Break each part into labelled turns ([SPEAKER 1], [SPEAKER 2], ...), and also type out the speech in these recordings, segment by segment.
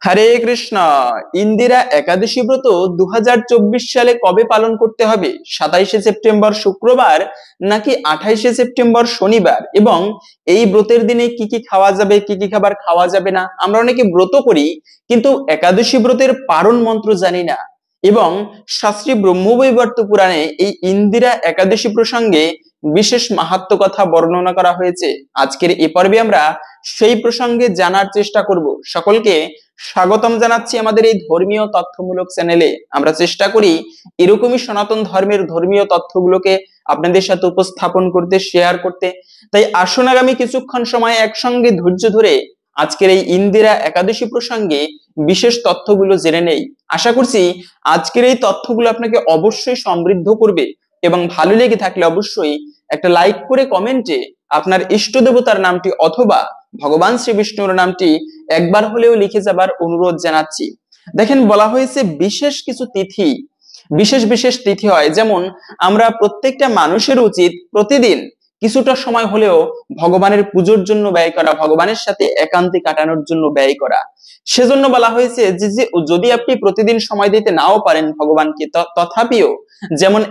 [SPEAKER 1] হরে কৃষ্ণ। ইন্দিরা একাদশী ব্রত 2024 সালে কবে পালন করতে হবে? 27শে সেপ্টেম্বর শুক্রবার নাকি 28শে সেপ্টেম্বর শনিবার? এবং এই ব্রতের দিনে কি কি খাওয়া যাবে, কি কি খাবার খাওয়া যাবে না? আমরা অনেকে ব্রত করি কিন্তু একাদশী ব্রতের পারণ মন্ত্র জানি না। এবং শাস্ত্রী ব্রহ্মবৈবর্ত পুরাণে এই ইন্দিরা একাদশী প্রসঙ্গে বিশেষ মাহাত্ম্য কথা বর্ণনা করা হয়েছে। আজকের এই পর্বে আমরা সেই প্রসঙ্গে জানার চেষ্টা করব। সকলকে স্বাগতম জানাচ্ছি আমাদের এই ধর্মীয় তথ্যমূলক চ্যানেলে। আমরা চেষ্টা করি এরকমই সনাতন ধর্মের ধর্মীয় তথ্যগুলোকে আপনাদের সাথে উপস্থাপন করতে, শেয়ার করতে। তাই আসুন আগামী কিছুক্ষণ সময় একসঙ্গে ধৈর্য ধরে আজকের এই ইন্দিরা একাদশী প্রসঙ্গে বিশেষ তথ্যগুলো জেনে নেই। আশা করছি আজকের এই তথ্যগুলো আপনাকে অবশ্যই সমৃদ্ধ করবে এবং ভালো লেগে থাকলে অবশ্যই একটা লাইক করে কমেন্টে আপনার ইষ্ট দেবতার নামটি অথবা ভগবান শ্রী বিষ্ণুর নামটি একবার হলেও লিখে যাবার অনুরোধ জানাচ্ছি। দেখেন, বলা হয়েছে বিশেষ কিছু তিথি, বিশেষ বিশেষ তিথি হয়, যেমন আমরা প্রত্যেকটা মানুষের উচিত প্রতিদিন কিছুটা সময় হলেও ভগবানের পুজোর জন্য ব্যয় করা, ভগবানের সাথে একান্তে কাটানোর জন্য ব্যয় করা। সেজন্য বলা হয়েছে যে যদি আপনি প্রতিদিন সময় দিতে নাও পারেন ভগবানকে, তথাপিও যেমন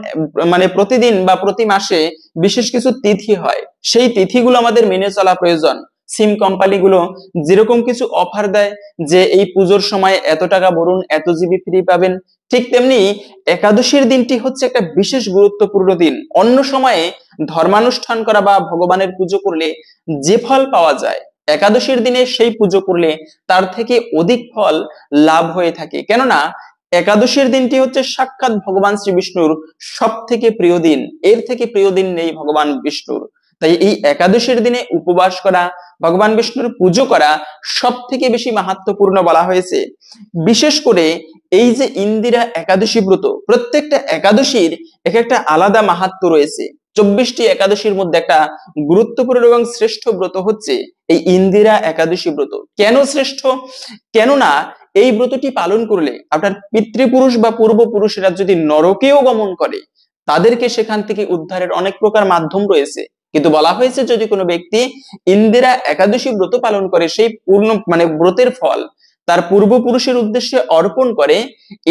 [SPEAKER 1] প্রতিদিন বা প্রতি মাসে বিশেষ কিছু তিথি হয়, সেই তিথিগুলো আমাদের মেনে চলা প্রয়োজন। সিম কোম্পানিগুলো যেরকম কিছু অফার দেয় যে এই পুজোর সময় এত টাকা ভরুন, এত জিবি ফ্রি পাবেন, ঠিক তেমনি একাদশীর দিনটি হচ্ছে একটা বিশেষ গুরুত্বপূর্ণ দিন। অন্য সময়ে ধর্মানুষ্ঠান করা বা ভগবানের পুজো করলে যে ফল পাওয়া যায়, একাদশীর দিনে সেই পুজো করলে তার থেকে অধিক ফল লাভ হয়ে থাকে। কেননা একাদশীর দিনটি হচ্ছে সাক্ষাৎ ভগবান শ্রী বিষ্ণুর সব থেকে প্রিয় দিন, এর থেকে প্রিয় দিন নেই ভগবান বিষ্ণুর। তাই এই একাদশীর দিনে উপবাস করা, ভগবান বিষ্ণুর পুজো করা সব থেকে বেশি মাহাত্ম্যপূর্ণ বলা হয়েছে। বিশেষ করে এই যে ইন্দিরা একাদশী ব্রত, প্রত্যেকটা একাদশীর এক একটা আলাদা মাহাত্ম্য রয়েছে। 24টি একাদশীর মধ্যে একটা গুরুত্বপূর্ণ এবং শ্রেষ্ঠ ব্রত হচ্ছে এই ইন্দিরা একাদশী ব্রত। কেন শ্রেষ্ঠ? কেননা এই ব্রতটি পালন করলে আপনার পিতৃপুরুষ বা পূর্বপুরুষেরা যদি নরকেও গমন করে, তাদেরকে সেখান থেকে উদ্ধারের অনেক প্রকার মাধ্যম রয়েছে। কিন্তু বলা হয়েছে যদি কোনো ব্যক্তি ইন্দিরা একাদশী ব্রত পালন করে, সেই পূর্ণ ব্রতের ফল তার পূর্বপুরুষের উদ্দেশ্যে অর্পণ করে,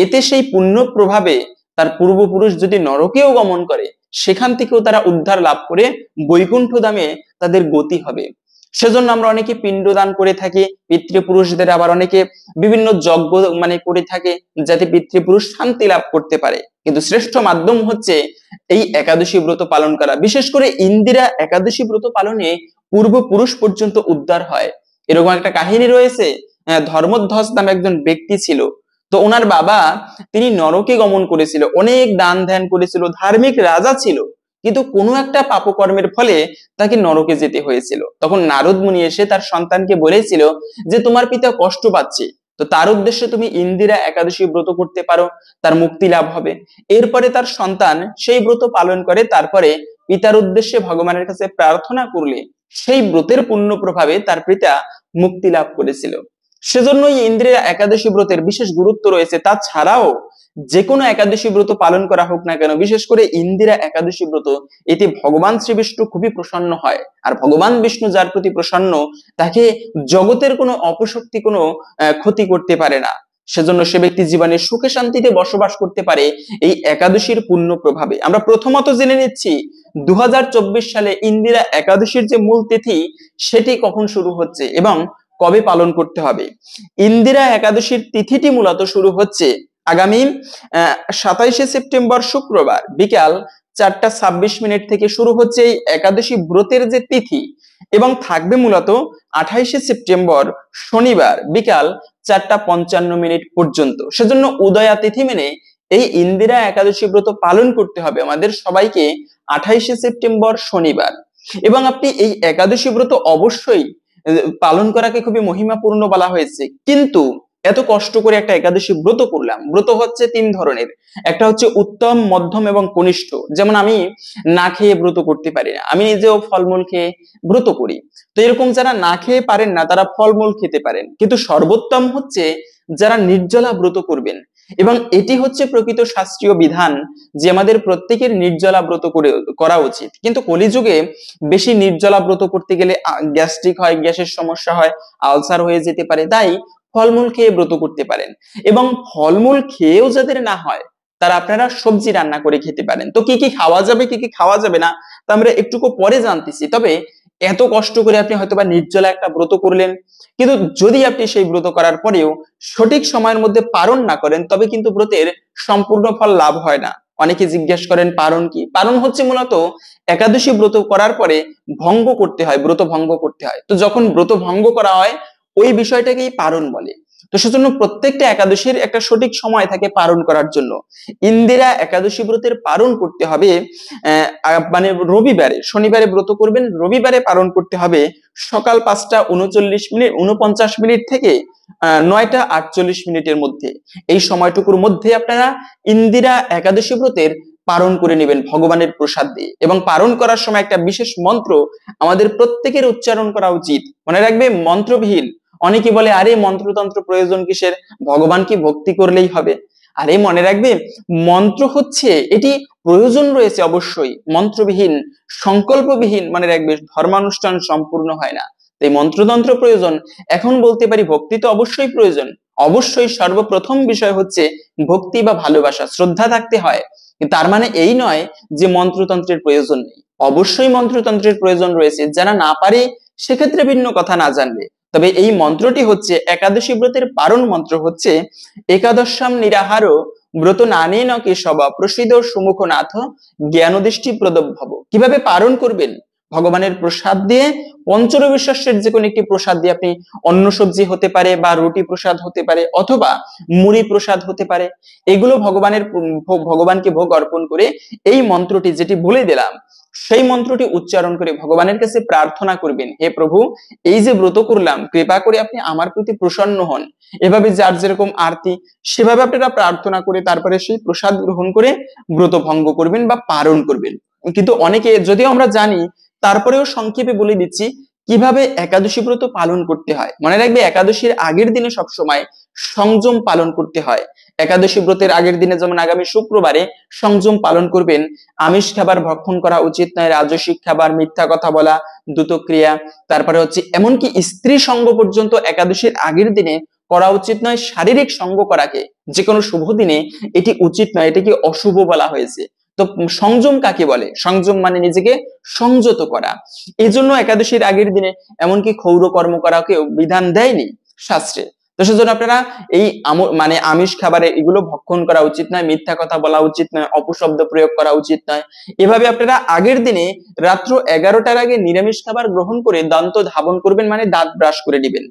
[SPEAKER 1] এতে সেই পুণ্য প্রভাবে তার পূর্বপুরুষ যদি নরকেও গমন করে, সেখান থেকেও তারা উদ্ধার লাভ করে বৈকুণ্ঠ ধামে তাদের গতি হবে। সেজন্য আমরা অনেকে পিণ্ডদান করে থাকি পিতৃপুরুষদের, আবার অনেকে বিভিন্ন যজ্ঞ করে থাকে যাতে পিতৃপুরুষ শান্তি লাভ করতে পারে। কিন্তু শ্রেষ্ঠ মাধ্যম হচ্ছে এই একাদশী ব্রত পালন করা। বিশেষ করে ইন্দিরা একাদশী ব্রত পালনে পূর্বপুরুষ পর্যন্ত উদ্ধার হয়। এরকম একটা কাহিনী রয়েছে। ধর্মধ্বজ নামে একজন ব্যক্তি ছিল। তো ওনার বাবা, তিনি নরকে গমন করেছিল, অনেক দান ধ্যান করেছিল, ধার্মিক রাজা ছিল, কিন্তু কোনো একটা পাপকর্মের ফলে তাকে নরকে যেতে হয়েছিল। তখন নারদ মুনি এসে তার সন্তানকে বলেছিল যে তোমার পিতা কষ্ট পাচ্ছে, তো তার উদ্দেশ্যে তুমি ইন্দিরা একাদশী ব্রত করতে পারো, তার মুক্তি লাভ হবে। এরপরে তার সন্তান সেই ব্রত পালন করে, তারপরে পিতার উদ্দেশ্যে ভগবানের কাছে প্রার্থনা করলে সেই ব্রতের পুণ্য প্রভাবে তার পিতা মুক্তি লাভ করেছিল। সেজন্যই ইন্দিরা একাদশী ব্রতের বিশেষ গুরুত্ব রয়েছে। তাছাড়াও যে কোনো একাদশী ব্রত পালন করা হোক না কেন, বিশেষ করে ইন্দিরা একাদশী ব্রত, এতে ভগবান শ্রী বিষ্ণু খুবই প্রসন্ন হয়। আর ভগবান বিষ্ণু যার প্রতি প্রসন্ন, তাকে জগতের কোনো অপশক্তি কোনো ক্ষতি করতে পারে না। সেজন্য সে ব্যক্তি জীবনে সুখে শান্তিতে বসবাস করতে পারে এই একাদশীর পুণ্য প্রভাবে। আমরা প্রথমত জেনে নিচ্ছি 2024 সালে ইন্দিরা একাদশীর যে মূল তিথি, সেটি কখন শুরু হচ্ছে এবং কবে পালন করতে হবে। ইন্দিরা একাদশীর তিথিটি মূলত শুরু হচ্ছে আগামী 27শে সেপ্টেম্বর শুক্রবার বিকাল 4:26 থেকে শুরু হচ্ছে এই একাদশী ব্রতের যে তিথি, এবং থাকবে মূলত 28শে সেপ্টেম্বর শনিবার বিকাল 4:55 পর্যন্ত। সেজন্য উদয়া তিথি মেনে এই ইন্দিরা একাদশী ব্রত পালন করতে হবে আমাদের সবাইকে 28শে সেপ্টেম্বর শনিবার। এবং আপনি এই একাদশী ব্রত অবশ্যই পালন করাকে খুবই মহিমাপূর্ণ বলা হয়েছে। কিন্তু এত কষ্ট করে একটা একাদশী ব্রত করলাম, ব্রত হচ্ছে 3 ধরনের। একটা হচ্ছে উত্তম, মধ্যম এবং কনিষ্ঠ। যেমন আমি না খেয়ে ব্রত করতে পারি না, আমি নিজেও ফলমূল খেয়ে ব্রত করি। তো এরকম যারা না খেয়ে পারেন না, তারা ফলমূল খেতে পারেন। কিন্তু সর্বোত্তম হচ্ছে যারা নির্জলা ব্রত করবেন, এবং এটি হচ্ছে প্রকৃত শাস্ত্রীয় বিধান যে আমাদের প্রত্যেকের নির্জলা ব্রত করা উচিত। কিন্তু কলিযুগে বেশি নির্জলা ব্রত করতে গেলে গ্যাস্ট্রিক হয়, গ্যাসের সমস্যা হয়, আলসার হয়ে যেতে পারে। তাই ফলমূল খেয়ে ব্রত করতে পারেন। এবং ফলমূল খেয়েও যাদের না হয় তারা আপনারা সবজি রান্না করে খেতে পারেন। তো কি কি খাওয়া যাবে কি কি খাওয়া যাবে না তা আমরা একটুকু পরে জানতেছি। তবে এত কষ্ট করে আপনি হয়তোবা নির্জলা একটা ব্রত করলেন, কিন্তু যদি আপনি সেই ব্রত করার পরেও সঠিক সময়ের মধ্যে পালন না করেন তবে কিন্তু ব্রতের সম্পূর্ণ ফল লাভ হয় না। অনেকে জিজ্ঞেস করেন পালন কি? পালন হচ্ছে মূলত একাদশী ব্রত করার পরে ভঙ্গ করতে হয়, ব্রত ভঙ্গ করতে হয়। তো যখন ব্রত ভঙ্গ করা হয় ওই বিষয়টাকেই পালন বলে। তো সেজন্য প্রত্যেকটা একাদশীর একটা সঠিক সময় থাকে পালন করার জন্য। ইন্দিরা একাদশী ব্রতের পালন করতে হবে মানে রবিবারে, শনিবারে ব্রত করবেন, রবিবারে পালন করতে হবে সকাল 5:39 থেকে 9:48 মধ্যে। এই সময়টুকুর মধ্যে আপনারা ইন্দিরা একাদশী ব্রতের পালন করে নেবেন ভগবানের প্রসাদ দিয়ে। এবং পালন করার সময় একটা বিশেষ মন্ত্র আমাদের প্রত্যেকের উচ্চারণ করা উচিত। মনে রাখবে মন্ত্রবিহীন, অনেকে বলে আরে মন্ত্রতন্ত্র প্রয়োজন কিসের, ভগবানকে ভক্তি করলেই হবে। আরে মনে রাখবে মন্ত্র হচ্ছে এটি প্রয়োজন রয়েছে অবশ্যই, মন্ত্রবিহীন সংকল্পবিহীন মনে রাখবে ধর্মানুষ্ঠান সম্পূর্ণ হয় না। এই মন্ত্রতন্ত্র প্রয়োজন, এখন বলতে পারি ভক্তি তো অবশ্যই প্রয়োজন। অবশ্যই সর্বপ্রথম বিষয় হচ্ছে ভক্তি বা ভালোবাসা, শ্রদ্ধা থাকতে হয়। তার মানে এই নয় যে মন্ত্রতন্ত্রের প্রয়োজন নেই, অবশ্যই মন্ত্রতন্ত্রের প্রয়োজন রয়েছে। যারা না পারে সেক্ষেত্রে ভিন্ন কথা, না জানলে। তবে এই মন্ত্রটি হচ্ছে একাদশী ব্রতের পারণ মন্ত্র হচ্ছে একাদশাম নিরাহার ব্রত নানেন কেশব প্রসিদ সুমুখনাথ জ্ঞানদৃষ্টি প্রদভব। কিভাবে পালন করবেন? ভগবানের প্রসাদ দিয়ে, পঞ্চরবি শস্যের যে কোনো একটি প্রসাদ দিয়ে, আপনি অন্ন সবজি হতে পারে বা রুটি প্রসাদ হতে পারে অথবা মুড়ি প্রসাদ হতে পারে, এগুলো ভগবানকে ভোগ অর্পণ করে এই মন্ত্রটি যেটি বলে দিলাম সেই মন্ত্রটি উচ্চারণ করে ভগবানের কাছে প্রার্থনা করবেন, হে প্রভু এই যে ব্রত করলাম কৃপা করে আপনি আমার প্রতি প্রসন্ন হন। এভাবে যার যেরকম আরতি সেভাবে আপনারা প্রার্থনা করে তারপরে সেই প্রসাদ গ্রহণ করে ব্রত ভঙ্গ করবেন বা পালন করবেন। কিন্তু অনেকে, যদিও আমরা জানি তারপরেও সংক্ষেপে বলে দিচ্ছি কিভাবে একাদশী ব্রত পালন করতে হয়। মনে রাখবে একাদশীর আগের দিনে সবসময় সংযম পালন করতে হয়। একাদশী ব্রতের আগের দিনে যেমন আগামী শুক্রবারে সংযম পালন করবেন, আমিষ খাবার ভক্ষণ করা উচিত নয়, রাজসিক খাবার, মিথ্যা কথা বলা, দ্রুতক্রিয়া, তারপরে হচ্ছে এমনকি স্ত্রী সঙ্গ পর্যন্ত একাদশীর আগের দিনে করা উচিত নয়। শারীরিক সঙ্গ করাকে যে কোনো শুভ দিনে এটি উচিত নয়, এটাকে অশুভ বলা হয়েছে। তো সংযম কাকে বলে? সংযম মানে নিজেকে সংযত করা। এই জন্য একাদশীর আগের দিনে এমনকি ক্ষৌর কর্ম করাকেও বিধান দেয়নি শাস্ত্রে। তো সেজন্য আপনারা এই মানে আমিষ খাবারে এগুলো ভক্ষণ করা উচিত নয়, মিথ্যা কথা বলা উচিত নয়, অপশব্দ প্রয়োগ করা উচিত নয়। এভাবে আপনারা আগের দিনে রাত্র 11টার আগে নিরামিষ খাবার গ্রহণ করে দন্ত ধাবন করবেন, মানে দাঁত ব্রাশ করে দিবেন।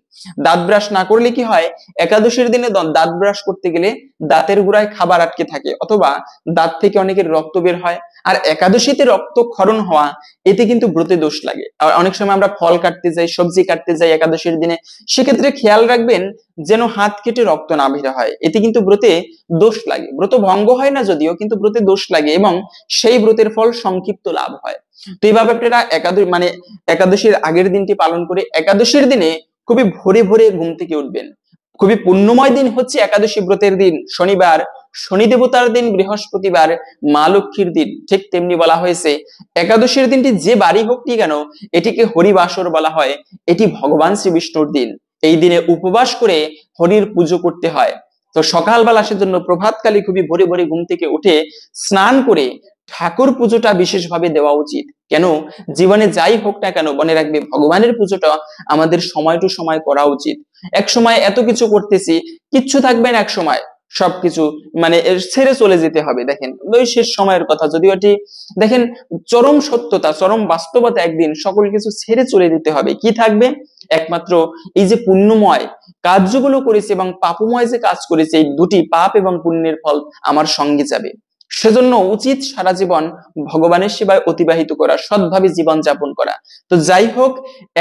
[SPEAKER 1] দাঁত ব্রাশ না করলে কি হয়, একাদশীর দিনে দাঁত ব্রাশ করতে গেলে দাঁতের গোড়ায় খাবার আটকে থাকে অথবা দাঁত থেকে অনেকের রক্ত বের হয়। আর একাদশীতে রক্তক্ষরণ হওয়া, এতে কিন্তু ব্রতে দোষ লাগে। আর অনেক সময় আমরা ফল কাটতে যাই, সবজি কাটতে যাই একাদশীর দিনে, সেক্ষেত্রে খেয়াল রাখবেন যেন হাত কেটে রক্ত না বের হয়, এতে কিন্তু ব্রতে দোষ লাগে। ব্রত ভঙ্গ হয় না যদিও, কিন্তু ব্রতে দোষ লাগে এবং সেই ব্রতের ফল সংক্ষিপ্ত লাভ হয়। তো এইভাবে আপনারা একাদশীর আগের দিনটি পালন করে একাদশীর দিনে খুবই ভোরে ভোরে ঘুম থেকে উঠবেন। খুবই পুণ্যময় দিন হচ্ছে একাদশী ব্রতের দিন শনিবার, শনি দেবতার দিন বৃহস্পতিবার, মা লক্ষ্মীর দিন। ঠিক তেমনি বলা হয়েছে একাদশীর দিনটি যে বাড়ি হোক কি কেন এটিকে হরিবাসর বলা হয়, এটি ভগবান শ্রী বিষ্ণুর দিন। এই দিনে উপবাস করে হরির পুজো করতে হয়। তো সকালবেলা সেজন্য প্রভাতকালে খুবই ভোরে ভোরে ঘুম থেকে উঠে স্নান করে ঠাকুর পুজোটা বিশেষভাবে দেওয়া উচিত। কেন? জীবনে যাই হোক না কেন মনে রাখবে ভগবানের পুজোটা আমাদের সময় টু সময় করা উচিত। এক সময় এত কিছু করতেছি, কিচ্ছু থাকবে না, এক সময় সবকিছু মানে ছেড়ে চলে যেতে হবে। দেখেন ওই শেষ সময়ের কথা, যদিও এটি দেখেন চরম সত্যতা, চরম বাস্তবতা, একদিন সকল কিছু ছেড়ে চলে দিতে হবে। কি থাকবে? একমাত্র এই যে পুণ্যময় কার্যগুলো করেছে এবং পাপময় যে কাজ করেছে, এই দুটি পাপ এবং পুণ্যের ফল আমার সঙ্গে যাবে। সেজন্য উচিত সারা জীবন ভগবানের সেবায় অতিবাহিত করা, সৎভাবে জীবন যাপন করা। তো যাই হোক,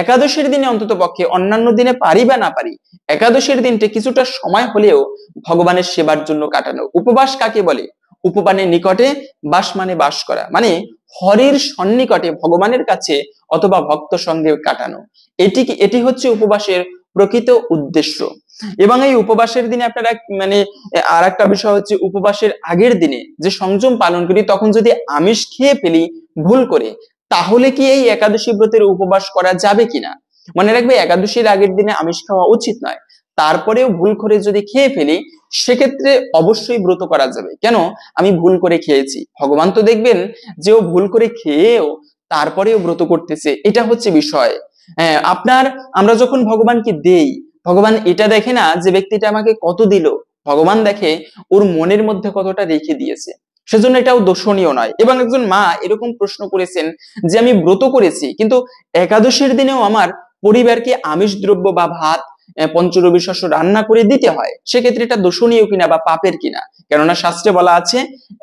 [SPEAKER 1] একাদশীর দিনে অন্তত পক্ষে, অন্যান্য দিনে পারি বা না পারি, একাদশীর দিনটি কিছুটা সময় হলেও ভগবানের সেবার জন্য কাটানো। উপবাস কাকে বলে? উপবানের নিকটে বাস মানে বাস করা, মানে হরির সন্নিকটে ভগবানের কাছে অথবা ভক্ত সঙ্গে কাটানো। এটি হচ্ছে উপবাসের প্রকৃত উদ্দেশ্য। এবং এই উপবাসের দিনে আপনারা মানে আর একটা বিষয় হচ্ছে, উপবাসের আগের দিনে যে সংযম পালন করি তখন যদি আমিষ খেয়ে ফেলি ভুল করে, তাহলে কি এই একাদশী ব্রতের উপবাস করা যাবে কিনা? মনে রাখবে একাদশীর আগের দিনে আমিষ খাওয়া উচিত নয়। তারপরেও ভুল করে যদি খেয়ে ফেলি, সেক্ষেত্রে অবশ্যই ব্রত করা যাবে। কেন? আমি ভুল করে খেয়েছি। ভগবান তো দেখবেন যে ও ভুল করে খেয়েও তারপরেও ব্রত করতেছে, এটা হচ্ছে বিষয়। হ্যাঁ, আমরা যখন ভগবানকে দেই, ভগবান এটা দেখে না যে ব্যক্তিটা আমাকে কত দিল, ভগবান দেখে ওর মনের মধ্যে কতটা রেখে দিয়েছে। সেজন্য এটাও দোষণীয় নয়। এবং একজন মা এরকম প্রশ্ন করেছেন যে আমি ব্রত করেছি, কিন্তু একাদশীর দিনেও আমার পরিবারকে আমিষ দ্রব্য বা ভাত, পঞ্চরবি শস্য রান্না করে দিতে হয়, সেক্ষেত্রে এটা দোষণীয় কিনা বা পাপের কিনা? কেননা শাস্ত্রে বলা আছে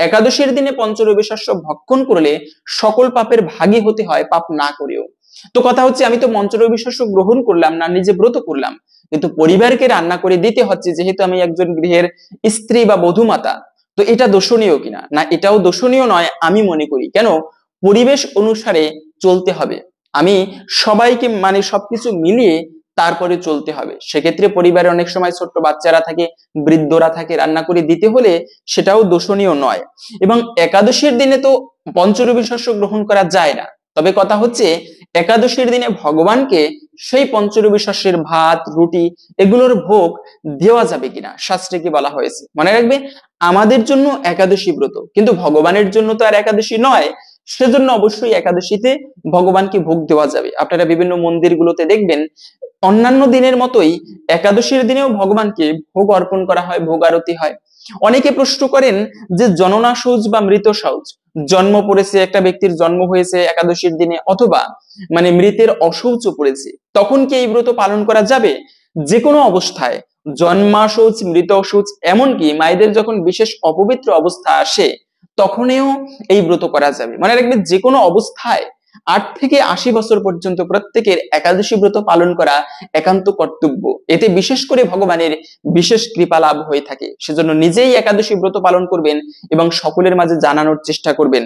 [SPEAKER 1] একাদশীর দিনে পঞ্চরবি শস্য ভক্ষণ করলে সকল পাপের ভাগী হতে হয়, পাপ না করেও। তো কথা হচ্ছে, আমি তো পঞ্চরবি শস্য গ্রহণ করলাম না, নিজে ব্রত করলাম, কিন্তু পরিবারকে রান্না করে দিতে হচ্ছে, যেহেতু আমি একজন গৃহের স্ত্রী বা বধূমাতা। তো এটা দোষণীয় কিনা? না, এটাও দোষণীয় নয় আমি মনে করি। কেন? পরিবেশ অনুসারে চলতে হবে। আমি সবাইকে মানে সবকিছু মিলিয়ে তারপরে চলতে হবে। সেক্ষেত্রে পরিবারে অনেক সময় ছোট্ট বাচ্চারা থাকে, বৃদ্ধরা থাকে, রান্না করে দিতে হলে সেটাও দোষণীয় নয়। এবং একাদশীর দিনে তো পঞ্চরবি শস্য গ্রহণ করা যায় না। তবে কথা হচ্ছে, একাদশীর দিনে ভগবানকে সেই পঞ্চরবি শস্যের ভাত, রুটি এগুলোর ভোগ দেওয়া যাবে কিনা, শাস্ত্রে কি বলা হয়েছে? মনে রাখবে, আমাদের জন্য একাদশী ব্রত, কিন্তু ভগবানের জন্য তো আর একাদশী নয়। সেজন্য অবশ্যই একাদশীতে ভগবানকে ভোগ দেওয়া যাবে। আপনারা বিভিন্ন মন্দিরগুলোতে দেখবেন অন্যান্য দিনের মতোই একাদশীর দিনেও ভগবানকে ভোগ অর্পণ করা হয়, ভোগ আরতি হয়। অনেকে প্রশ্ন করেন যে জননা শৌচ বা মৃত শৌচ, জন্ম পড়েছে, একটা ব্যক্তির জন্ম হয়েছে একাদশীর দিনে, অথবা মানে মৃতের অশৌচ পড়েছে, তখন কি এই ব্রত পালন করা যাবে? যে কোনো অবস্থায়, জন্মাশৌচ, মৃত শৌচ, এমনকি মায়েদের যখন বিশেষ অপবিত্র অবস্থা আসে তখনেও এই ব্রত করা যাবে। মনে রাখবেন, যে কোনো অবস্থায় 8 থেকে 80 বছর পর্যন্ত প্রত্যেকের একাদশী ব্রত পালন করা একান্ত কর্তব্য। এতে বিশেষ করে ভগবানের বিশেষ কৃপা লাভ হয়ে থাকে। সেজন্য নিজেই একাদশী ব্রত পালন করবেন এবং সকলের মাঝে জানানোর চেষ্টা করবেন।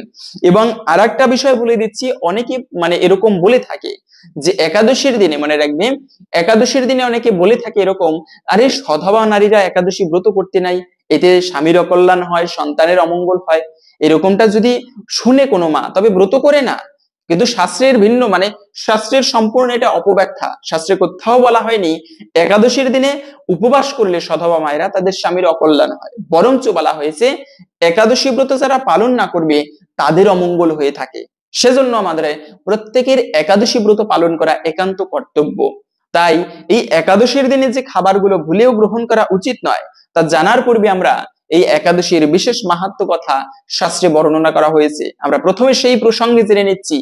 [SPEAKER 1] এবং আরেকটা বিষয় বলে দিচ্ছি, অনেকে মানে এরকম বলে থাকে যে একাদশীর দিনে, মনে রাখবেন, একাদশীর দিনে অনেকে বলে থাকে এরকম, আরে সধবা নারীরা একাদশী ব্রত করতে নাই, এতে স্বামীর অকল্যাণ হয়, সন্তানের অমঙ্গল হয়। এরকমটা যদি শুনে কোনো মা, তবে ব্রত করে না। কিন্তু শাস্ত্রের ভিন্ন, মানে শাস্ত্রের সম্পূর্ণ এটা অপব্যাখ্যা। শাস্ত্রে কোথাও বলা হয়নি একাদশীর দিনে উপবাস করলে সধবা মায়েরা তাদের স্বামীর অকল্যাণ হয়, বরঞ্চ বলা হয়েছে একাদশী ব্রত যারা পালন না করবে তাদের অমঙ্গল হয়ে থাকে। সেজন্য আমাদের প্রত্যেকের একাদশী ব্রত পালন করা একান্ত কর্তব্য। তাই এই একাদশীর দিনে যে খাবারগুলো ভুলেও গ্রহণ করা উচিত নয়, তা জানার পূর্বে আমরা এই একাদশীর বিশেষ মাহাত্ম্য কথা শাস্ত্রে বর্ণনা করা হয়েছে। আমরা প্রথমে সেই প্রসঙ্গে জেনে নিচ্ছি।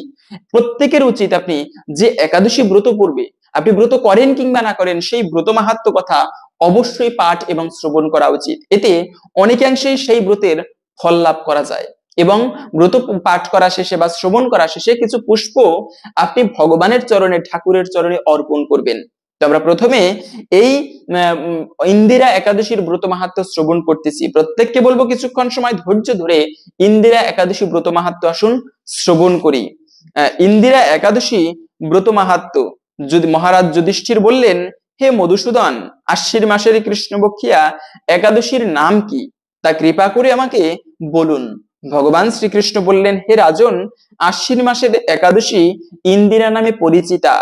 [SPEAKER 1] প্রত্যেকের উচিত, আপনি যে একাদশী ব্রত করবে, আপনি ব্রত করেন কিংবা না করেন, সেই ব্রত মাহাত্ম্য কথা অবশ্যই পাঠ এবং শ্রবণ করা উচিত। এতে অনেকাংশেই সেই ব্রতের ফল লাভ করা যায়। এবং ব্রত পাঠ করা শেষে বা শ্রবণ করা শেষে কিছু পুষ্প আপনি ভগবানের চরণে, ঠাকুরের চরণে অর্পণ করবেন। তো আমরা প্রথমে এই ইন্দিরা একাদশীর ব্রত মাহাত্ম্য শ্রবণ করতেছি। প্রত্যেককে বলবো কিছুক্ষণ সময় ধৈর্য ধরে ইন্দিরা একাদশী ব্রত মাহাত্ম্য আসুন শ্রবণ করি। ইন্দিরা একাদশী ব্রত মাহাত্ম্য। যদি মহারাজ যুধিষ্ঠির বললেন, হে মধুসূদন, আশ্বিন মাসের কৃষ্ণপক্ষিয়া একাদশীর নাম কি, তা কৃপা করে আমাকে বলুন। ভগবান শ্রীকৃষ্ণ বললেন, হে রাজন, আশ্বিন মাসের একাদশী ইন্দিরা নামে পরিচিতা।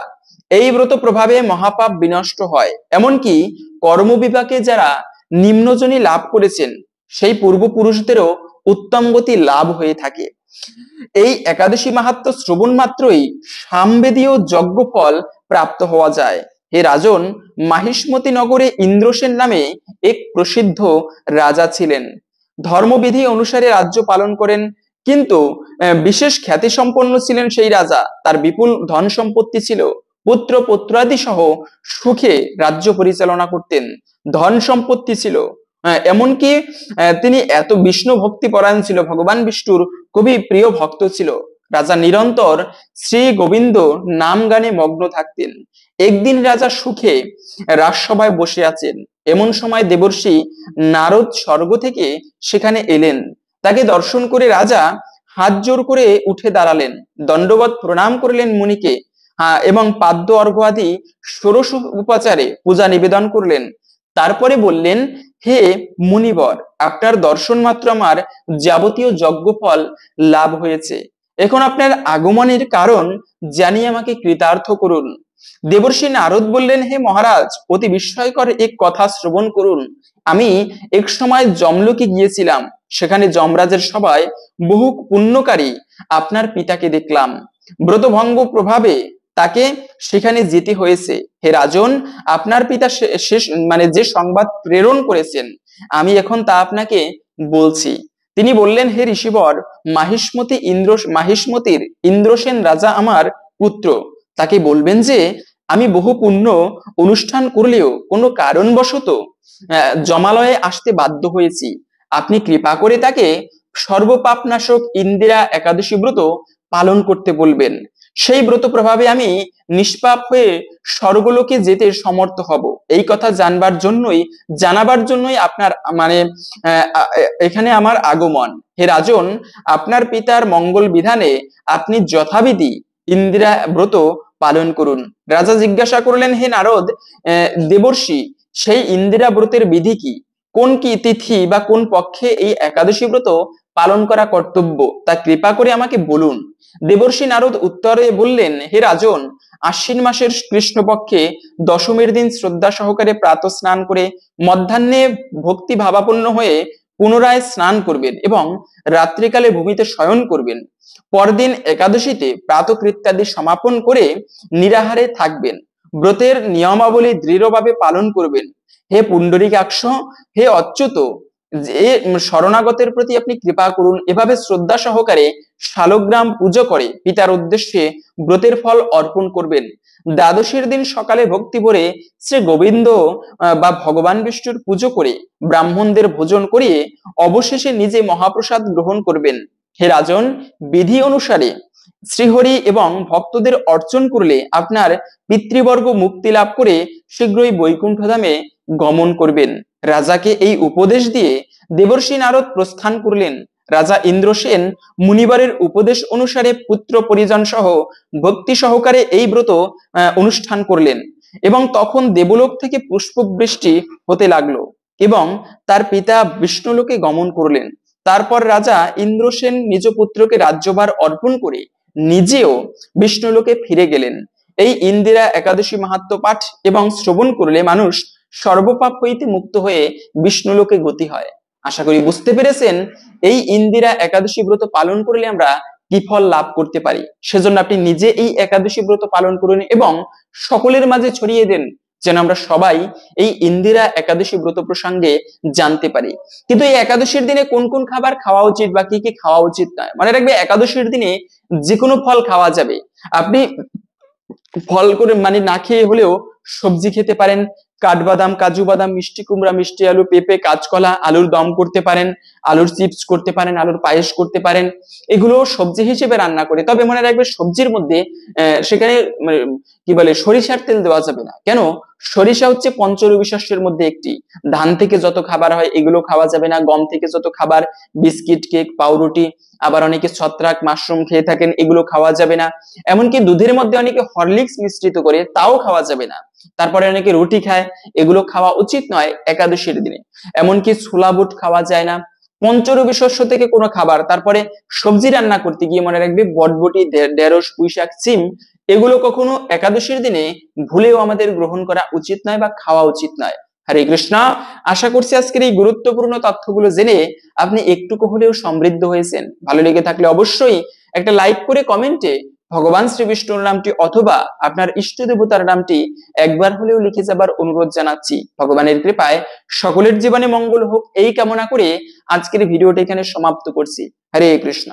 [SPEAKER 1] এই ব্রত প্রভাবে মহাপাপ বিনষ্ট হয়, এমনকি কর্মবিপাকে যারা নিম্নজনী লাভ করেছেন সেই পূর্বপুরুষদেরও উত্তম গতি লাভ হয়ে থাকে। এই একাদশী মাহাত্ম্য শ্রবণ মাত্রই সামবেদীয় যজ্ঞ ফল প্রাপ্ত হওয়া যায়। হে রাজন, মাহিষ্মতি নগরে ইন্দ্রসেন নামে এক প্রসিদ্ধ রাজা ছিলেন। ধর্মবিধি অনুসারে রাজ্য পালন করেন, কিন্তু বিশেষ খ্যাতি সম্পন্ন ছিলেন সেই রাজা। তার বিপুল ধন সম্পত্তি ছিল, পুত্র পুত্রাদি সহ সুখে রাজ্য পরিচালনা করতেন। ধন সম্পত্তি ছিল, এমনকি তিনি এত বিষ্ণু ভক্তি পরায়ণ ছিল, ভগবান বিষ্ণুর খুবই প্রিয় ভক্ত ছিল। রাজা নিরন্তর শ্রী গোবিন্দ নাম গানে মগ্ন থাকতেন। একদিন রাজা সুখে রাজসভায় বসে আছেন, এমন সময় দেবর্ষি নারদ স্বর্গ থেকে সেখানে এলেন। তাকে দর্শন করে রাজা হাত জোর করে উঠে দাঁড়ালেন, দণ্ডবত প্রণাম করলেন মুনিকে, এবং পাদ্য অর্ঘ্য আদি ষোড়শ উপাচারে পূজা নিবেদন করলেন। তারপরে বললেন, হে মুনিবর, আপনার দর্শন মাত্র আমার যাবতীয় যজ্ঞফল লাভ হয়েছে। এখন আপনার আগমনের কারণ জানিয়ে আমাকে কৃতার্থ করুন। দেবর্ষি নারদ বললেন, হে মহারাজ, অতি বিস্ময়কর এক কথা শ্রবণ করুন। আমি এক সময় যমলোকে গিয়েছিলাম, সেখানে যমরাজের সভায় বহু পুণ্যকারী আপনার পিতাকে দেখলাম। ব্রতভঙ্গ প্রভাবে তাকে সেখানে যেতে হয়েছে। হে রাজন, আপনার পিতা শেষ যে সংবাদ প্রেরণ করেছেন, আমি এখন তা আপনাকে বলছি। তিনি বললেন, হে ঋষিবর, মাহিষ্মতির ইন্দ্রসেন রাজা আমার পুত্র। তাকে বলবেন যে আমি বহু পুণ্য অনুষ্ঠান করলেও কোনো কারণবশত জমালয়ে আসতে বাধ্য হয়েছি। আপনি কৃপা করে তাকে সর্বপাপনাশক ইন্দিরা একাদশী ব্রত পালন করতে বলবেন। সেই ব্রত প্রভাবে আমি নিষ্পাপ হয়ে স্বর্গলোকে যেতে সমর্থ হব। এই কথা জানাবার জন্যই আপনার এখানে আমার আগমন। হে রাজন, আপনার পিতার মঙ্গল বিধানে আপনি যথাবিধি ইন্দিরা ব্রত পালন করুন। রাজা জিজ্ঞাসা করলেন, হে নারদ, দেবর্ষি, সেই ইন্দিরা ব্রতের বিধি কি? কোন কি তিথি বা কোন পক্ষে এই একাদশী ব্রত পালন করা কর্তব্য, তা কৃপা করে আমাকে বলুন। দেবর্ষি নারদ উত্তরে বললেন, হে রাজন, আশ্বিন মাসের কৃষ্ণপক্ষে দশমীর দিন শ্রদ্ধা সহকারে প্রাতঃ স্নান করে মধ্যাহ্নে ভক্তি ভাবাপন্ন হয়ে পুনরায় স্নান করবেন এবং রাত্রিকালে ভূমিতে শয়ন করবেন। পরদিন একাদশীতে প্রাতকৃত্যাদি সমাপন করে নিরাহারে থাকবেন। ব্রতের নিয়মাবলী দৃঢ়ভাবে পালন করবেন। হে পুণ্ডরীকাক্ষ, হে অচ্যুত, যে শরণাগতের প্রতি আপনি কৃপা করুন। এভাবে শ্রদ্ধা সহকারে শালগ্রাম পুজো করে পিতার উদ্দেশ্যে ব্রতের ফল অর্পণ করবেন। দ্বাদশীর দিন সকালে ভক্তি ভরে শ্রী গোবিন্দ বা ভগবান বিষ্ণুর পুজো করে ব্রাহ্মণদের ভোজন করিয়ে অবশেষে নিজে মহাপ্রসাদ গ্রহণ করবেন। হে রাজন, বিধি অনুসারে শ্রীহরি এবং ভক্তদের অর্চন করলে আপনার পিতৃবর্গ মুক্তি লাভ করে শীঘ্রই বৈকুণ্ঠ ধামে গমন করবেন। রাজাকে এই উপদেশ দিয়ে দেবর্ষি নারদ প্রস্থান করলেন। রাজা ইন্দ্রসেন মুনিবরের উপদেশ অনুসারে পুত্র পরিজন সহ ভক্তি সহকারে এই ব্রত অনুষ্ঠান করলেন এবং তখন দেবলোক থেকে পুষ্পবৃষ্টি হতে লাগলো এবং তার পিতা বিষ্ণুলোকে গমন করলেন। তারপর রাজা ইন্দ্রসেন নিজ পুত্রকে রাজ্যভার অর্পণ করে নিজেও বিষ্ণুলোকে ফিরে গেলেন। এই ইন্দিরা একাদশী মাহাত্ম্য পাঠ এবং শ্রবণ করলে মানুষ সর্বপাপ হইতে মুক্ত হয়ে বিষ্ণুলোকে গতি হয়। আশা করি বুঝতে পেরেছেন এই ইন্দিরা একাদশী ব্রত পালন করলে আমরা কি ফল লাভ করতে পারি। সেজন্য আপনি নিজে এই একাদশী ব্রত পালন করুন এবং সকলের মাঝে ছড়িয়ে দেন, যেন আমরা সবাই এই ইন্দিরা একাদশী ব্রত প্রসঙ্গে জানতে পারি। কিন্তু এই একাদশীর দিনে কোন কোন খাবার খাওয়া উচিত বা কি কি খাওয়া উচিত নয়, মনে রাখবে একাদশীর দিনে যে কোনো ফল খাওয়া যাবে। আপনি ফল করে না খেয়ে হলেও সবজি খেতে পারেন। কাঠবাদাম, কাজু বাদাম, মিষ্টি কুমড়া, মিষ্টি আলু, পেঁপে, কাঁচকলা, আলুর দম করতে পারেন, আলুর চিপস করতে পারেন, আলুর পায়েস করতে পারেন। এগুলো সবজি হিসেবে রান্না করে, তবে মনে রাখবে সবজির মধ্যে সেখানে কি বলে সরিষার তেল দেওয়া যাবে না। কেন? সরিষা হচ্ছে পঞ্চরবি শস্যের মধ্যে একটি। ধান থেকে যত খাবার হয় এগুলো খাওয়া যাবে না। গম থেকে যত খাবার, বিস্কিট, কেক, পাউরুটি, আবার অনেকে ছত্রাক, মাশরুম খেয়ে থাকেন, এগুলো খাওয়া যাবে না। এমনকি দুধের মধ্যে অনেকে হরলিক্স মিশ্রিত করে, তাও খাওয়া যাবে না। তারপরে অনেকে রুটি খায়, এগুলো খাওয়া উচিত নয় একাদশীর দিনে। এমনকি ছোলা বুট খাওয়া যায় না। পঞ্চরবি শস্য থেকে কোনো খাবার, তারপরে সবজি রান্না করতে গিয়ে মনে রাখবে বটবটি, ঢেঁড়স, পুঁইশাক, সিম, এগুলো কখনো একাদশীর দিনে ভুলেও আমাদের গ্রহণ করা উচিত নয় বা খাওয়া উচিত নয়। হরে কৃষ্ণ। আশা করছি আজকের এই গুরুত্বপূর্ণ তথ্যগুলো জেনে আপনি একটুকু হলেও সমৃদ্ধ হয়েছেন। ভালো লেগে থাকলে অবশ্যই একটা লাইক করে কমেন্টে ভগবান শ্রী বিষ্ণুর নামটি অথবা আপনার ইষ্ট দেবতার নামটি একবার হলেও লিখে যাবার অনুরোধ জানাচ্ছি। ভগবানের কৃপায় সকলের জীবনে মঙ্গল হোক এই কামনা করে আজকের ভিডিওটা এখানে সমাপ্ত করছি। হরে কৃষ্ণ।